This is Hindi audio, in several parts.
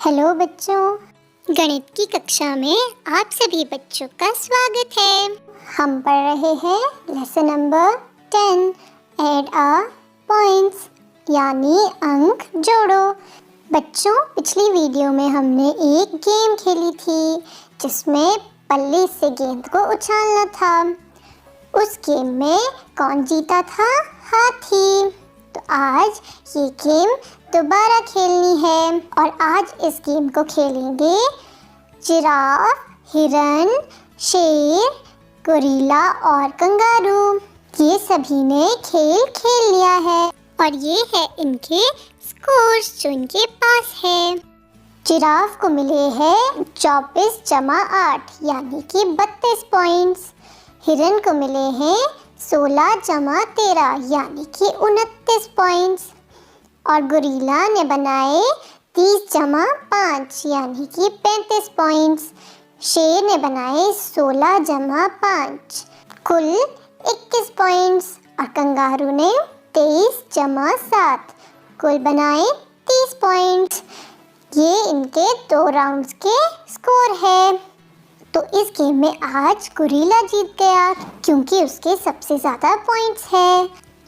हेलो बच्चों, गणित की कक्षा में आप सभी बच्चों का स्वागत है। हम पढ़ रहे हैं लेसन नंबर 10 ऐड अ पॉइंट्स यानी अंक जोड़ो। बच्चों, पिछली वीडियो में हमने एक गेम खेली थी जिसमें पल्ले से गेंद को उछालना था। उस गेम में कौन जीता था? हाथी। तो आज ये गेम दोबारा खेलनी है और आज इस गेम को खेलेंगे जिराफ, हिरन, शेर, गोरिल्ला और कंगारू। ये सभी ने खेल खेल लिया है और ये है इनके स्कोर्स जो इनके पास है। जिराफ को मिले हैं 24 जमा 8 यानी कि 32 पॉइंट्स। हिरन को मिले हैं 16 जमा 13 यानी कि 29 पॉइंट्स और गोरिल्ला ने बनाए 30 जमा 5 यानी कि 35 पॉइंट्स। शेर ने बनाए 16 जमा 5 कुल 21 पॉइंट्स और कंगारू ने 23 जमा 7 कुल बनाए 30 पॉइंट्स। ये इनके 2 राउंड्स के स्कोर है। तो इस गेम में आज गोरिल्ला जीत गया क्योंकि उसके सबसे ज़्यादा पॉइंट्स है।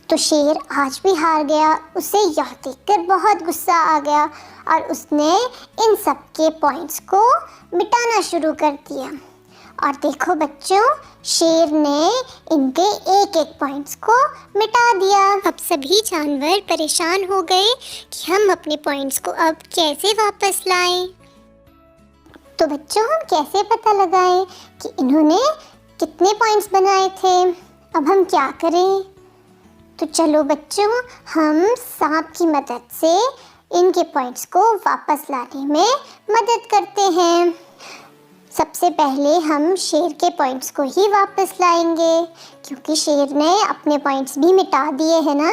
तो शेर आज भी हार गया। उसे यह देखकर बहुत गुस्सा आ गया और उसने इन सब के पॉइंट्स को मिटाना शुरू कर दिया। और देखो बच्चों, शेर ने इनके एक एक पॉइंट्स को मिटा दिया। अब सभी जानवर परेशान हो गए कि हम अपने पॉइंट्स को अब कैसे वापस लाएं। तो बच्चों, हम कैसे पता लगाएं कि इन्होंने कितने पॉइंट्स बनाए थे? अब हम क्या करें? तो चलो बच्चों, हम सांप की मदद से इनके पॉइंट्स को वापस लाने में मदद करते हैं। सबसे पहले हम शेर के पॉइंट्स को ही वापस लाएंगे क्योंकि शेर ने अपने पॉइंट्स भी मिटा दिए हैं ना।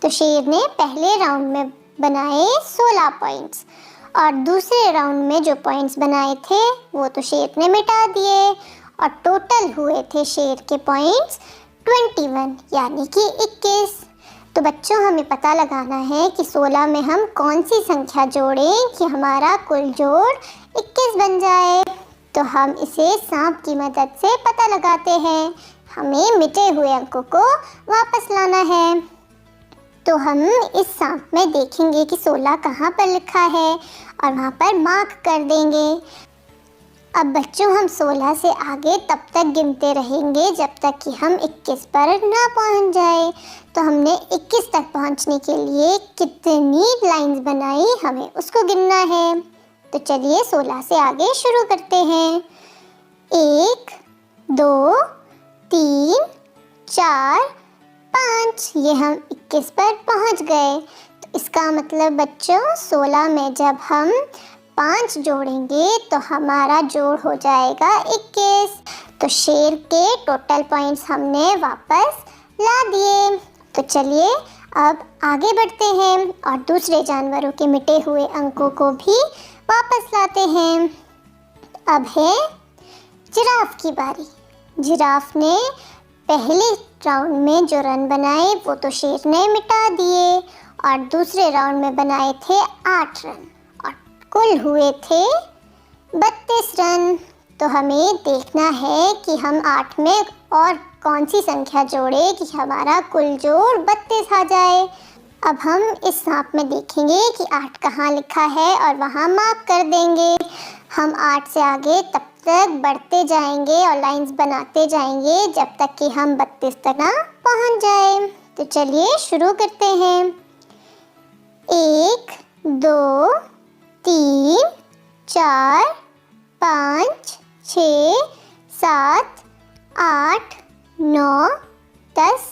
तो शेर ने पहले राउंड में बनाए 16 पॉइंट्स और दूसरे राउंड में जो पॉइंट्स बनाए थे वो तो शेर ने मिटा दिए और टोटल हुए थे शेर के पॉइंट्स 21 यानी कि 21। तो बच्चों, हमें पता लगाना है कि 16 में हम कौन सी संख्या जोड़ें कि हमारा कुल जोड़ 21 बन जाए। तो हम इसे सांप की मदद से पता लगाते हैं। हमें मिटे हुए अंकों को वापस लाना है। तो हम इस सांप में देखेंगे कि 16 कहाँ पर लिखा है और वहाँ पर मार्क कर देंगे। अब बच्चों, हम 16 से आगे तब तक गिनते रहेंगे जब तक कि हम 21 पर ना पहुँच जाए। तो हमने 21 तक पहुँचने के लिए कितनी लाइंस बनाई हमें उसको गिनना है। तो चलिए 16 से आगे शुरू करते हैं। 1 2 3 4 5 ये हम 21 पर पहुँच गए। तो इसका मतलब बच्चों, 16 में जब हम 5 जोड़ेंगे तो हमारा जोड़ हो जाएगा 21। तो शेर के टोटल पॉइंट्स हमने वापस ला दिए। तो चलिए अब आगे बढ़ते हैं और दूसरे जानवरों के मिटे हुए अंकों को भी वापस लाते हैं। अब है जिराफ की बारी। जिराफ ने पहले राउंड में जो रन बनाए वो तो शेर ने मिटा दिए और दूसरे राउंड में बनाए थे 8 रन और कुल हुए थे 32 रन। तो हमें देखना है कि हम 8 में और कौन सी संख्या जोड़े कि हमारा कुल जोड़ 32 आ जाए। अब हम इस सांप में देखेंगे कि 8 कहाँ लिखा है और वहाँ मार्क कर देंगे। हम 8 से आगे तब तक बढ़ते जाएंगे और लाइंस बनाते जाएंगे जब तक कि हम 32 तक ना पहुँच जाए। तो चलिए शुरू करते हैं। 1 2 3 4 5 6 7 8 9 10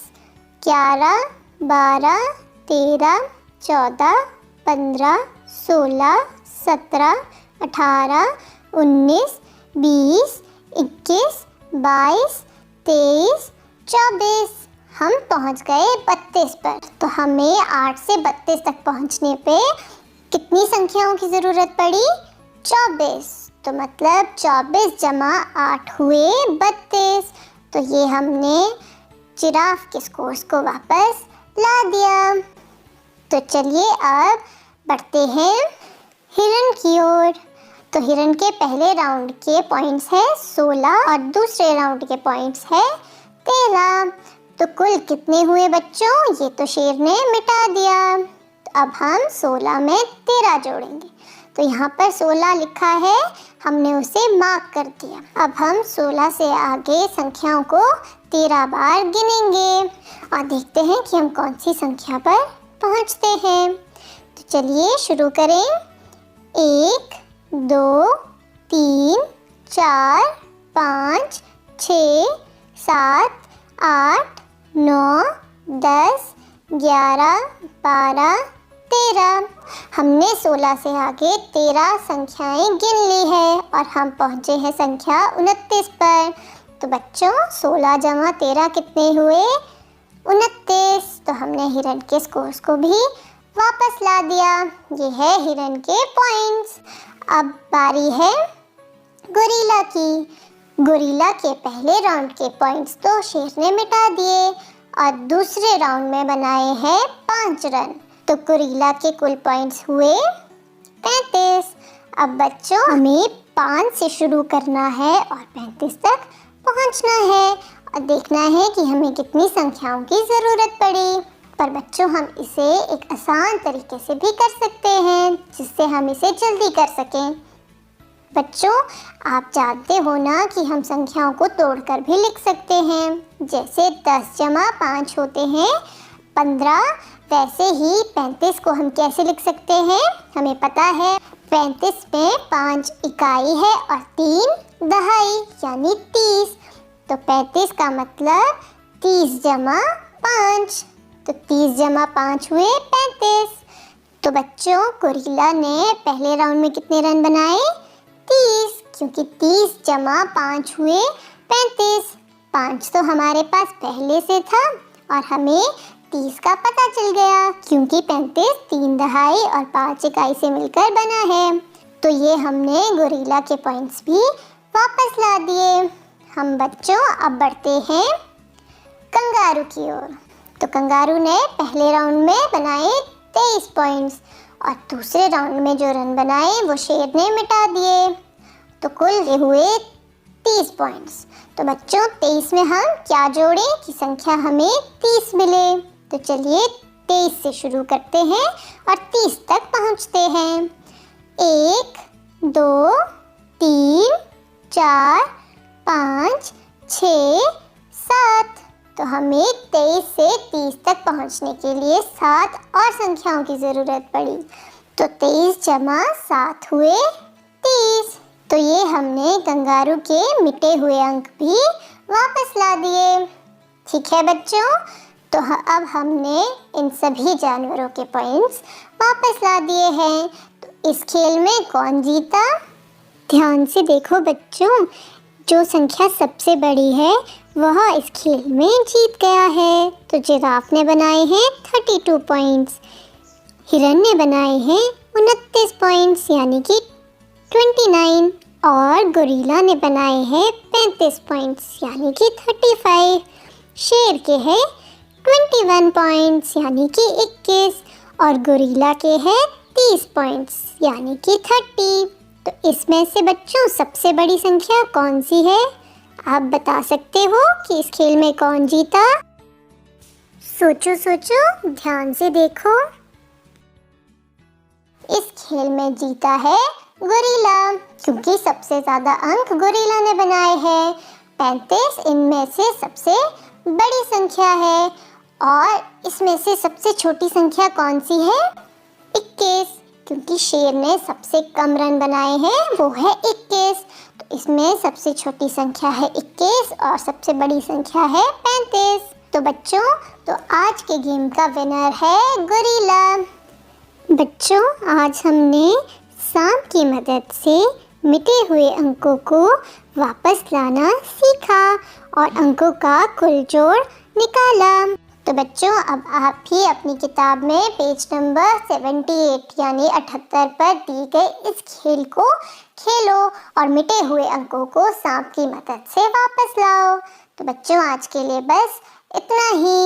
11 12 13 14 15 16 17 18 19 20 21 22 23 24 हम पहुंच गए 32 पर। तो हमें 8 से 32 तक पहुंचने पे कितनी संख्याओं की ज़रूरत पड़ी? 24। तो मतलब 24 जमा 8 हुए 32। तो ये हमने जिराफ के स्कोर्स को वापस ला दिया। तो चलिए अब बढ़ते हैं हिरन हिरन की ओर। तो हिरन के पहले राउंड के पॉइंट्स है 16 और दूसरे राउंड के पॉइंट्स है 13। तो कुल कितने हुए बच्चों? ये तो शेर ने मिटा दिया। तो अब हम 16 में 13 जोड़ेंगे। तो यहाँ पर 16 लिखा है, हमने उसे मार्क कर दिया। अब हम 16 से आगे संख्याओं को 13 बार गिनेंगे और देखते हैं कि हम कौन सी संख्या पर पहुँचते हैं। तो चलिए शुरू करें। 1 2 3 4 5 6 7 8 9 10 11 12 13। हमने 16 से आगे 13 संख्याएं गिन ली है और हम पहुँचे हैं संख्या 29 पर। तो बच्चों 16 जमा 13 कितने हुए? 29। तो हमने हिरन के स्कोर्स को भी वापस ला दिया। ये है हिरन के पॉइंट्स। अब बारी है गोरिल्ला की। गोरिल्ला के पहले राउंड के पॉइंट्स तो शेर ने मिटा दिए और दूसरे राउंड में बनाए हैं 5 रन। तो गोरिल्ला के कुल पॉइंट्स हुए 35। अब बच्चों हमें 5 से शुरू करना है और 35 तक पहुंचना है और देखना है कि हमें कितनी संख्याओं की ज़रूरत पड़ी। पर बच्चों हम इसे एक आसान तरीके से भी कर सकते हैं जिससे हम इसे जल्दी कर सकें। बच्चों आप जानते हो ना कि हम संख्याओं को तोड़कर भी लिख सकते हैं। जैसे 10 जमा 5 होते हैं 15, वैसे ही 35 को हम कैसे लिख सकते हैं? हमें पता है 35 में 5 इकाई है और 3 दहाई यानी 30। तो 35 का मतलब 30 जमा 5। तो 30 जमा 5 हुए 35। तो बच्चों गोरिल्ला ने पहले राउंड में कितने रन बनाए? 30, क्योंकि 30 जमा 5 हुए 35। 5 तो हमारे पास पहले से था और हमें 30 का पता चल गया क्योंकि 35 3 दहाई और 5 इकाई से मिलकर बना है। तो ये हमने गोरिल्ला के पॉइंट्स भी वापस ला दिए। हम बच्चों अब बढ़ते हैं कंगारू की ओर। तो कंगारू ने पहले राउंड में बनाए 23 पॉइंट्स और दूसरे राउंड में जो रन बनाए वो शेर ने मिटा दिए। तो कुल हुए 30 पॉइंट्स। तो बच्चों 23 में हम क्या जोड़ें कि संख्या हमें 30 मिले? तो चलिए 23 से शुरू करते हैं और 30 तक पहुंचते हैं। 1 2 3 4 5 6 7। तो हमें 23 से 30 तक पहुंचने के लिए 7 और संख्याओं की ज़रूरत पड़ी। तो 23 जमा 7 हुए 30। तो ये हमने कंगारू के मिटे हुए अंक भी वापस ला दिए। ठीक है बच्चों, तो अब हमने इन सभी जानवरों के पॉइंट्स वापस ला दिए हैं। तो इस खेल में कौन जीता? ध्यान से देखो बच्चों, जो संख्या सबसे बड़ी है वह इस खेल में जीत गया है। तो जिराफ ने बनाए हैं 32 पॉइंट्स, हिरन ने बनाए हैं 29 पॉइंट्स यानी कि 29 और गोरिल्ला ने बनाए हैं 35 पॉइंट्स यानी कि 35। शेर के हैं 21 पॉइंट्स यानी कि 21 और गोरिल्ला के हैं 30 पॉइंट्स यानी कि 30। तो इसमें से बच्चों सबसे बड़ी संख्या कौन सी है? आप बता सकते हो कि इस खेल में कौन जीता? सोचो सोचो, ध्यान से देखो। इस खेल में जीता है गोरिल्ला क्योंकि सबसे ज़्यादा अंक गोरिल्ला ने बनाए हैं। 35 इनमें से सबसे बड़ी संख्या है और इसमें से सबसे छोटी संख्या कौन सी है? 21, क्योंकि शेर ने सबसे कम रन बनाए हैं वो है 21। तो इसमें सबसे छोटी संख्या है 21 और सबसे बड़ी संख्या है 35। तो बच्चों, तो आज के गेम का विनर है गोरिल्ला। बच्चों आज हमने सांप की मदद से मिटे हुए अंकों को वापस लाना सीखा और अंकों का कुल जोड़ निकाला। तो बच्चों अब आप भी अपनी किताब में पेज नंबर 78 यानी 78 पर दी गई इस खेल को खेलो और मिटे हुए अंकों को सांप की मदद से वापस लाओ। तो बच्चों आज के लिए बस इतना ही।